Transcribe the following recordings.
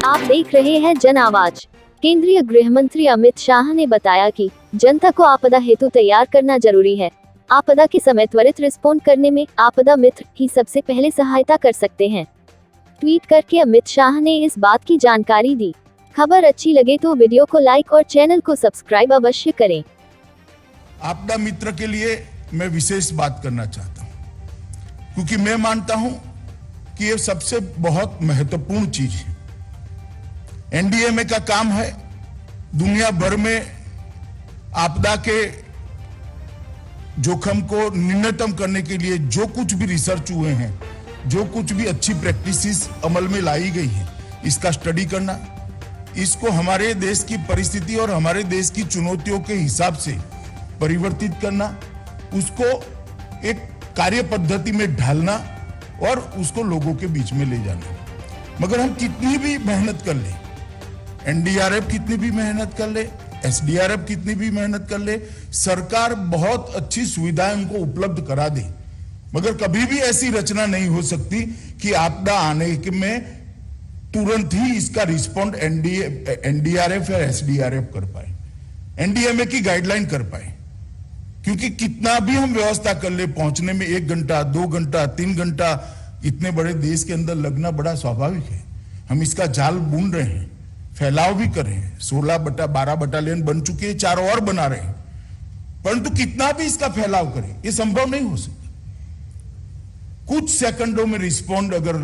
आप देख रहे हैं जन आवाज। केंद्रीय गृह मंत्री अमित शाह ने बताया कि जनता को आपदा हेतु तैयार करना जरूरी है। आपदा के समय त्वरित रिस्पॉन्ड करने में आपदा मित्र ही सबसे पहले सहायता कर सकते हैं। ट्वीट करके अमित शाह ने इस बात की जानकारी दी। खबर अच्छी लगे तो वीडियो को लाइक और चैनल को सब्सक्राइब अवश्य करें। आपदा मित्र के लिए मैं विशेष बात करना चाहता हूं, क्योंकि मैं मानता हूं कि ये सबसे बहुत महत्वपूर्ण चीज है। एनडीएमए का काम है दुनिया भर में आपदा के जोखिम को न्यूनतम करने के लिए जो कुछ भी रिसर्च हुए हैं, जो कुछ भी अच्छी प्रैक्टिसेस अमल में लाई गई हैं, इसका स्टडी करना, इसको हमारे देश की परिस्थिति और हमारे देश की चुनौतियों के हिसाब से परिवर्तित करना, उसको एक कार्य पद्धति में ढालना और उसको लोगों के बीच में ले जाना। मगर हम कितनी भी मेहनत कर ले, एनडीआरएफ कितनी भी मेहनत कर ले, एसडीआरएफ कितनी भी मेहनत कर ले, सरकार बहुत अच्छी सुविधाएं उनको उपलब्ध करा दे, मगर कभी भी ऐसी रचना नहीं हो सकती कि आपदा आने में तुरंत ही इसका रिस्पॉन्ड एनडीआरएफ या एसडीआरएफ कर पाए, एनडीएमए की गाइडलाइन कर पाए। क्योंकि कितना भी हम व्यवस्था कर ले, पहुंचने में 1 घंटा, 2 घंटा, 3 घंटा इतने बड़े देश के अंदर लगना बड़ा स्वाभाविक है। हम इसका जाल बुन रहे हैं, फैलाव भी कर रहे हैं। 16/12 बटालियन बन चुके हैं, 4 और बना रहे हैं, परंतु कितना भी इसका फैलाव करें यह संभव नहीं हो सकता। कुछ सेकंडों में रिस्पॉन्ड अगर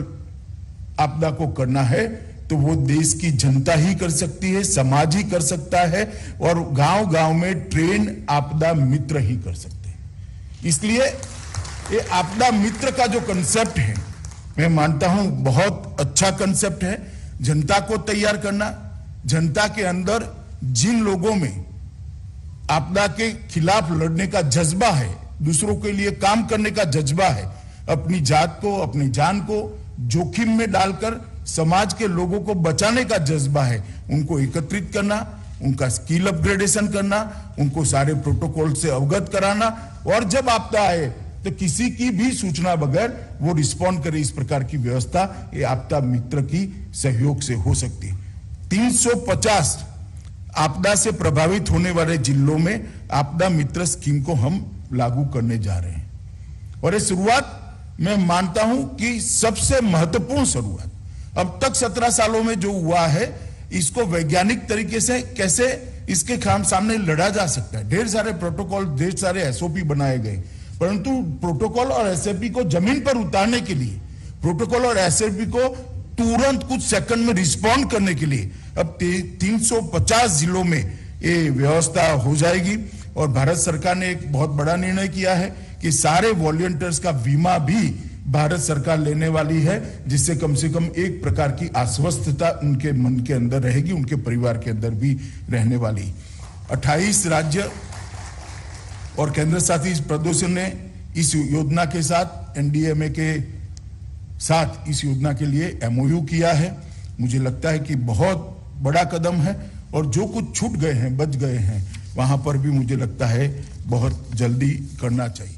आपदा को करना है तो वो देश की जनता ही कर सकती है, समाज ही कर सकता है, और गांव गांव में ट्रेन आपदा मित्र ही कर सकते हैं। इसलिए ये आपदा मित्र का जो कंसेप्ट है, मैं मानता हूं बहुत अच्छा कंसेप्ट है। जनता को तैयार करना, जनता के अंदर जिन लोगों में आपदा के खिलाफ लड़ने का जज्बा है, दूसरों के लिए काम करने का जज्बा है, अपनी जात को, अपनी जान को जोखिम में डालकर समाज के लोगों को बचाने का जज्बा है, उनको एकत्रित करना, उनका स्किल अपग्रेडेशन करना, उनको सारे प्रोटोकॉल से अवगत कराना, और जब आपदा आए तो किसी की भी सूचना बगैर वो रिस्पॉन्ड करे, इस प्रकार की व्यवस्था ये आपदा मित्र की सहयोग से हो सकती है। 350 आपदा से प्रभावित होने वाले जिलों में आपदा मित्र स्कीम को हम लागू करने जा रहे हैं, और ये शुरुआत मैं मानता हूं कि सबसे महत्वपूर्ण शुरुआत अब तक 17 सालों में जो हुआ है, इसको वैज्ञानिक तरीके से कैसे इसके सामने लड़ा जा सकता है। ढेर सारे प्रोटोकॉल, ढेर सारे एसओपी बनाए गए, परंतु प्रोटोकॉल और एसओपी को जमीन पर उतारने के लिए, प्रोटोकॉल और एसओपी को तुरंत कुछ सेकंड में रिस्पॉन्ड करने के लिए अब 350 जिलों में ये व्यवस्था हो जाएगी। और भारत सरकार ने एक बहुत बड़ा निर्णय किया है कि सारे वॉलंटियर्स का बीमा भी भारत सरकार लेने वाली है, जिससे कम से कम एक प्रकार की आश्वस्तता उनके मन के अंदर रहेगी, उनके परिवार के अंदर भी रहने वाली। 28 राज्य और केंद्र शासित प्रदेशों ने इस योजना के साथ, एनडीएमए के साथ इस योजना के लिए एमओयू किया है। मुझे लगता है कि बहुत बड़ा कदम है, और जो कुछ छूट गए हैं, बच गए हैं, वहां पर भी मुझे लगता है बहुत जल्दी करना चाहिए।